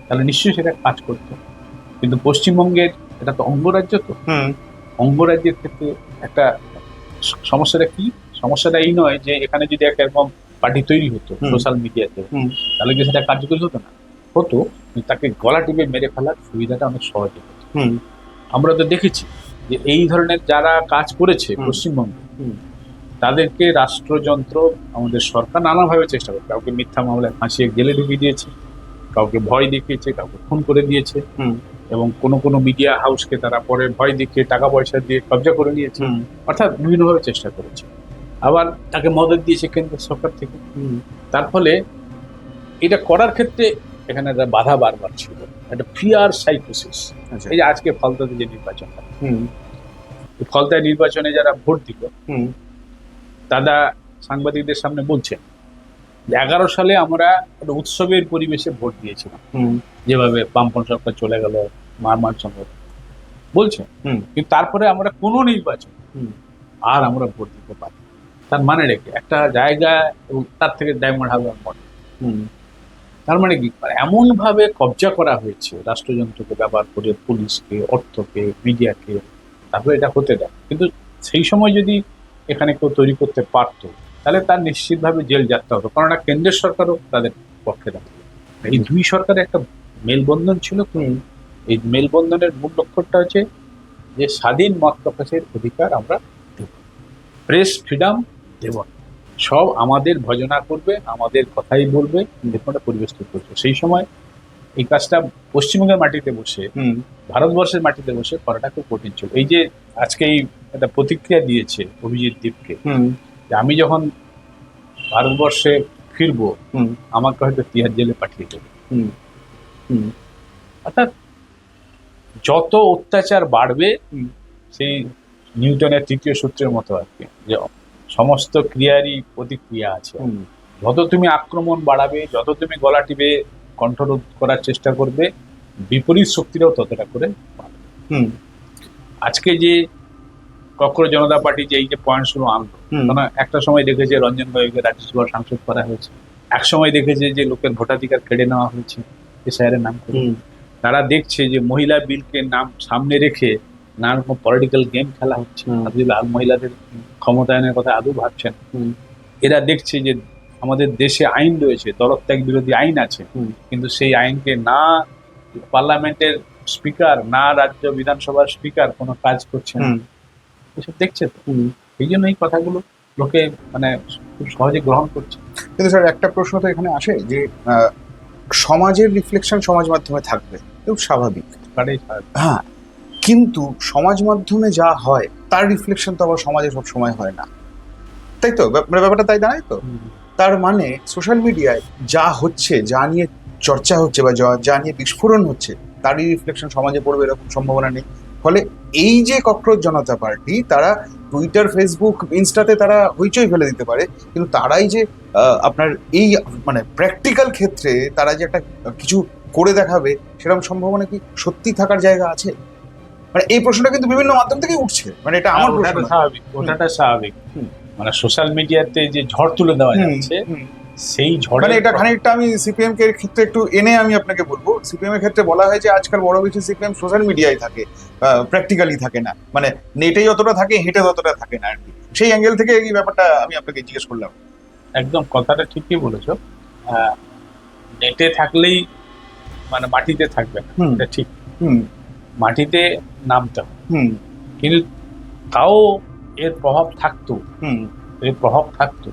তাহলে নিশ্চয়ই সেটা কাজ করতো। কিন্তু পশ্চিমবঙ্গের এটা তো অঙ্গরাজ্য, তো অঙ্গরাজ্যের ক্ষেত্রে একটা সমস্যাটা কি, সমস্যাটা এই নয় যে এখানে যদি একটা এরকম পার্টি তৈরি হতো সোশ্যাল মিডিয়াতে, তাহলে কি সেটা কার্যকরী হতো না? হতো, তাকে গলা টিপে মেরে ফেলার সুবিধাটা অনেক সহজে হতো। আমরা তো দেখেছি যে এই ধরনের যারা কাজ করেছে পশ্চিমবঙ্গে, তাদেরকে রাষ্ট্রযন্ত্র আমাদের সরকার নানাভাবে চেষ্টা করে, কাউকে মিথ্যা মামলায় ফাঁসিয়ে জেলে ঢুকিয়ে দিয়েছে, কাউকে ভয় দেখিয়েছে, কাউকে খুন করে দিয়েছে, এবং কোনো মিডিয়া হাউসকে তারা পরে ভয় দেখিয়ে টাকা পয়সা দিয়ে কবজা করে নিয়েছে। অর্থাৎ বিভিন্নভাবে চেষ্টা করেছে। আবার তাকে মদত দিয়েছে কেন্দ্র সরকার থেকে। তার ফলে এটা করার ক্ষেত্রে এখানে একটা বাধা বারবার ছিল, একটা ফিয়ার সাইকোসিস। এই যে আজকে ফলতাতে যে নির্বাচন, ফলতায় নির্বাচনে যারা ভোট দিল, দাদা সাংবাদিকদের সামনে বলছেন 11 সালে আমরা একটা উৎসবের পরিবেশে ভোট দিয়েছিলাম, যেভাবে বামপন্থী সরকার চলে গেল, মারমার সঙ্গে বলছে, কিন্তু তারপরে আমরা কোনো নির্বাচন আর আমরা ভোট দিতে পারি। তার মানে রেখে একটা জায়গা এবং তার থেকে ডায়মন্ড হারবার মডেল, তার মানে কি এমন ভাবে কবজা করা হয়েছে রাষ্ট্রযন্ত্রকে ব্যবহার করে, পুলিশকে, অর্থকে, মিডিয়াকে, তারপরে এটা হতে দেয়। কিন্তু সেই সময় যদি এখানে কেউ তৈরি করতে পারতো তাহলে তার নিশ্চিতভাবে জেল যাত্রা হতো, কারণ কেন্দ্রের সরকারও তাদের পক্ষে দাঁড়িয়ে। এই দুই সরকারের একটা মেলবন্ধন ছিল। এই মেলবন্ধনের মূল লক্ষ্যটা হচ্ছে যে স্বাধীন মত প্রকাশের অধিকার আমরা দেব, প্রেস ফ্রিডম দেব, সব আমাদের ভজনা করবে, আমাদের কথাই বলবে, এরকম পরিবেশ তৈরি করছে। সেই সময় এই কাজটা পশ্চিমবঙ্গের মাটিতে বসে, ভারতবর্ষের মাটিতে বসে করাটা খুব কঠিন ছিল। এই যে আজকে এই একটা প্রতিক্রিয়া দিয়েছে অভিজিৎ দীপকে, যে আমি যখন ভারতবর্ষে ফিরবো আমাকে হয়তো তিহার জেলে পাঠিয়ে দেবে। অর্থাৎ যত অত্যাচার বাড়বে, সেই নিউটনের 3য় সূত্রের মতো আর কি, যে সমস্ত ক্রিয়ারই প্রতিক্রিয়া আছে। যত তুমি আক্রমণ বাড়াবে, যত তুমি গলা টিপে কণ্ঠরোধ করার চেষ্টা করবে, বিপরীত শক্তিরাও ততটা করে বাড়বে। আজকে যে ককরোচ জনতা পার্টি যে এই যে পয়েন্টসগুলো আনলো, কারণ একটা সময় দেখেছে রঞ্জন গগৈকে রাজ্যসভার সাংসদ করা হয়েছে, এক সময় দেখেছে যে লোকের ভোটাধিকার কেড়ে নেওয়া হয়েছে এসআইআরের নাম করে। তারা দেখছে যে মহিলা বিলকে নাম সামনে রেখে নানা রকম পলিটিক্যাল গেম খেলা হচ্ছে, মহিলাদের ক্ষমতায়নের কথা আদৌ ভাবছেন। এরা দেখছে যে আমাদের দেশে আইন রয়েছে, দলত্যাগ বিরোধী আইন আছে, কিন্তু সেই আইনকে না পার্লামেন্টের স্পিকার, না রাজ্য বিধানসভার স্পিকার কোনো কাজ করছে না, এসব দেখছে। তো এই জন্য এই কথাগুলো লোকে মানে খুব সহজে গ্রহণ করছে। কিন্তু স্যার একটা প্রশ্ন তো এখানে আসে যে সমাজের রিফ্লেকশন সমাজ মাধ্যমে থাকবে, খুব স্বাভাবিক। হ্যাঁ, কিন্তু সমাজ মাধ্যমে যা হয় তার রিফ্লেকশন তো আবার সমাজে সব সময় হয় না, তাই তো? ব্যাপারটা তাই দাঁড়ায় তো। তার মানে সোশ্যাল মিডিয়ায় যা হচ্ছে, যা নিয়ে চর্চা হচ্ছে বা যা নিয়ে বিস্ফোরণ হচ্ছে, তারই রিফ্লেকশন সমাজে পড়বে এরকম সম্ভাবনা নেই। ফলে এই যে ককরোচ জনতা পার্টি, তারা টুইটার, ফেসবুক, ইনস্টাতে তারা হইচই ফেলে দিতে পারে, কিন্তু তারাই যে আপনার এই মানে প্র্যাকটিক্যাল ক্ষেত্রে তারা যে একটা কিছু করে দেখাবে, সেরকম সম্ভাবনা কি সত্যি থাকার জায়গা আছে? মানে এই প্রশ্নটা কিন্তু বিভিন্ন মাধ্যম থেকে উঠছে, মানে এটা আমার প্রশ্ন। ওটা স্বাভাবিক। মানে সোশ্যাল মিডিয়াতে যে ঝড় তুলে দেওয়া যাচ্ছে, সেই ঝড়, মানে এটা খানিকটা আমি সিপিএম এর ক্ষেত্রে একটু এনে আমি আপনাকে বলবো, সিপিএম এর ক্ষেত্রে বলা হয় যে আজকাল বড় বেশি সিপিএম সোশ্যাল মিডিয়ায় থাকে, প্র্যাকটিক্যালি থাকে না, মানে নেটেই যতটা থাকে হেঁটে ততটা থাকে না আর কি। সেই অ্যাঙ্গেল থেকে এই ব্যাপারটা আমি আপনাকে জিজ্ঞেস করলাম। একদম কথাটা ঠিকই বলেছো। নেটে থাকলেই মানে মাটিতে থাকবে না, এটা ঠিক। মাটিতে নামতে হবে, কিন্তু তাও এর প্রভাব থাকতো,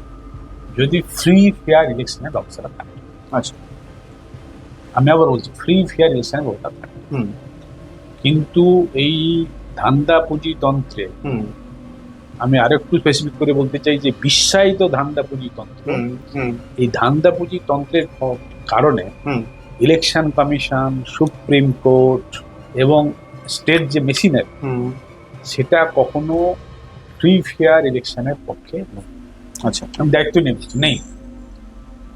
যদি ফ্রি ফেয়ার ইলেকশনের ব্যবস্থাটা থাকতো। আচ্ছা, আমি আবার বলছি ফ্রি ফেয়ার ইলেকশনের ব্যবস্থা থাকতো, কিন্তু এই ধান্দা পুঁজি তন্ত্রে, আমি আরেকটু স্পেসিফিক করে বলতে চাই যে বিশ্বায়িত ধান্দা পুঁজি তন্ত্র, এই ধান্দা পুঁজি তন্ত্রের কারণে ইলেকশন কমিশন, সুপ্রিম কোর্ট এবং স্টেট যে মেশিনারি, সেটা কখনো ফ্রি ফেয়ার ইলেকশনের পক্ষে নেই। আচ্ছা, আমি দায়িত্ব নেই,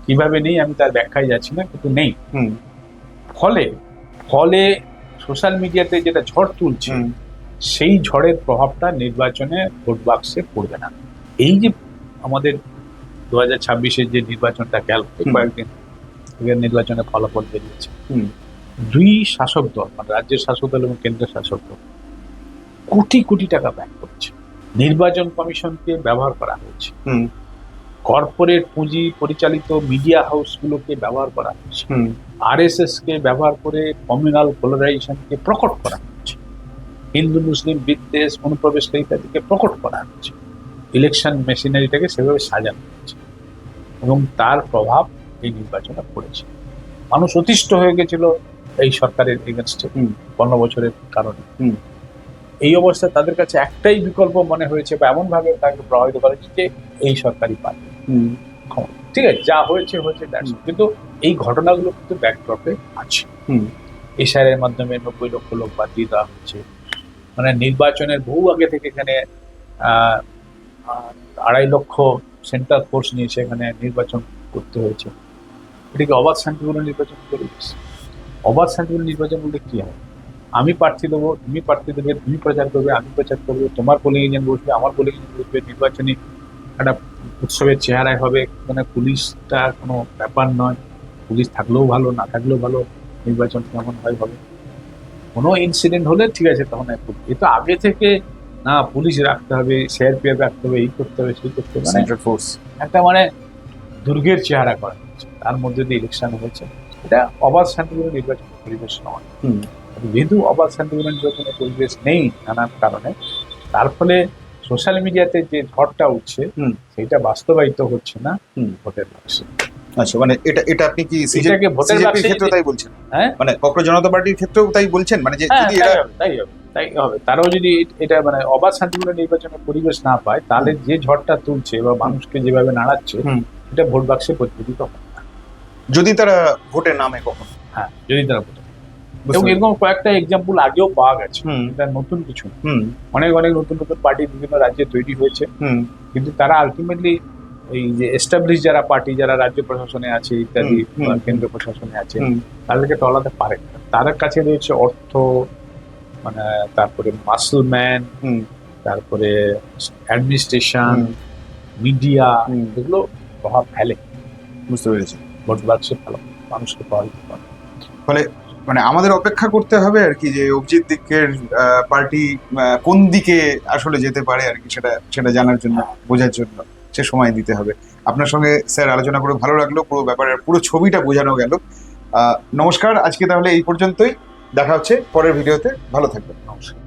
কিভাবে নেই আমি তার ব্যাখ্যায় যাচ্ছি না, কিন্তু নেই। ফলে সোশ্যাল মিডিয়াতে যেটা ঝড় তুলছে, সেই ঝড়ের প্রভাবটা নির্বাচনে ভোট বাক্সে পড়বে না। এই যে আমাদের 2026-এর যে নির্বাচনটা গেল, কয়েকদিন নির্বাচনের ফলাফল বেরিয়েছে, দুই শাসক দল, মানে রাজ্যের শাসক দল এবং কেন্দ্রের শাসক দল, কোটি কোটি টাকা ব্যয় করছে। নির্বাচন কমিশনকে ব্যবহার করা হয়েছে, কর্পোরেট পুঁজি পরিচালিত মিডিয়া হাউসগুলোকে ব্যবহার করা হয়েছে, আরএসএস কে ব্যবহার করে কমিউনাল পোলারাইজেশনকে প্রকট করা হচ্ছে, হিন্দু মুসলিম বিদ্বেষ, অনুপ্রবেশকারীদেরকে প্রকট করা হচ্ছে, ইলেকশন মেশিনারিটাকে সেভাবে সাজানো হচ্ছে, এবং তার প্রভাব এই নির্বাচনে পড়েছে। মানুষ অতিষ্ঠ হয়ে গেছিল এই সরকারের এগেনস্টে 15 বছরের কারণে। এই অবস্থায় তাদের কাছে একটাই বিকল্প মনে হয়েছে, বা এমন ভাবে তাকে প্রভাবিত করেছে যে এই সরকারি পার্টি, ঠিক আছে, যা হয়েছে, কিন্তু এই ঘটনাগুলো কিন্তু ব্যাকড্রপে আছে। এসআইআর এর মাধ্যমে 90 লক্ষ লোক বাদ দিয়ে দেওয়া হচ্ছে, মানে নির্বাচনের বহু আগে থেকে এখানে 2.5 লক্ষ সেন্ট্রাল ফোর্স নিয়ে সেখানে নির্বাচন করতে হয়েছে। এটাকে অবাধ শান্তিপূর্ণ নির্বাচন করে দিচ্ছে। অবাধ শান্তিপূর্ণ নির্বাচন বলতে কি হয়? আমি প্রার্থী দেবো, তুমি প্রার্থী দেবে, তুমি প্রচার করবে, আমি প্রচার করবো, তোমার পোলিং এজেন্ট বসবে, আমার পোলিং এজেন্ট বসবে, নির্বাচনী একটা উৎসবের চেহারায় হবে। মানে পুলিশটা কোনো ব্যাপার নয়, পুলিশ থাকলেও ভালো, না থাকলেও ভালো, নির্বাচন কেমন হয় হবে। কোনো ইনসিডেন্ট হলে ঠিক আছে, তখন এ তো আগে থেকে না, পুলিশ রাখতে হবে, সিআরপিএফ রাখতে হবে, এই করতে হবে, সেই করতে হবে, সেন্ট্রাল ফোর্স একটা মানে দুর্গের চেহারা করা হচ্ছে। তার মধ্যে দিয়ে ইলেকশন হয়েছে, এটা অবাধ শান্তিপূর্ণ নির্বাচনের পরিবেশ নয়। যেহেতু অবাধ শান্তিপূর্ণ নির্বাচনের পরিবেশ নেই নানান কারণে, তার ফলে সোশ্যাল মিডিয়াতে যে ঝড়টা উঠছে, সেটা বাস্তবায়িত হচ্ছে না ভোটের বাক্সে। আচ্ছা, মানে এটা আপনি কি এটাকে ভোটের বাক্সে ক্ষেত্রে তাই বলছেন? হ্যাঁ, মানে ককরোচ জনতা পার্টির ক্ষেত্রেও তাই বলছেন, মানে যে যদি তাই হবে, তারাও যদি এটা মানে অবাধ শান্তিপূর্ণ নির্বাচনের পরিবেশ না পায়, তাহলে যে ঝড়টা তুলছে বা মানুষকে যেভাবে নাড়াচ্ছে, এটা ভোট বাক্সে প্রতিফলিত হবে না। যদি তারা ভোটে নামে কখন, হ্যাঁ, যদি তারা ভোটে, এবং এরকম কয়েকটা এক্সাম্পল আগেও পাওয়া গেছে, এটা নতুন কিছু। অনেক নতুন পার্টি বিভিন্ন রাজ্যে তৈরি হয়েছে, কিন্তু তারা আলটিমেটলি এই যে এস্টাবলিশ যারা পার্টি, যারা রাজ্য প্রশাসনে আছে ইত্যাদি, কেন্দ্র প্রশাসনে আছে, তাদেরকে টলাতে পারে না। তার কাছে রয়েছে অর্থ, মানে তারপরে মাসলম্যান, তারপরে অ্যাডমিনিস্ট্রেশন, মিডিয়া, এগুলো প্রভাব ফেলে। বুঝতে পেরেছি। ভোট বাক্সে ভালো মানুষকে প্রভাবিত করে। ফলে মানে আমাদের অপেক্ষা করতে হবে আর কি, যে অভিজিৎ দিকের পার্টি কোন দিকে আসলে যেতে পারে আর কি, সেটা জানার জন্য, বোঝার জন্য সে সময় দিতে হবে। আপনার সঙ্গে স্যার আলোচনা করে ভালো লাগলো, পুরো ব্যাপারের পুরো ছবিটা বোঝানো গেল। নমস্কার, আজকে তাহলে এই পর্যন্তই, দেখা হচ্ছে পরের ভিডিওতে, ভালো থাকবেন, নমস্কার।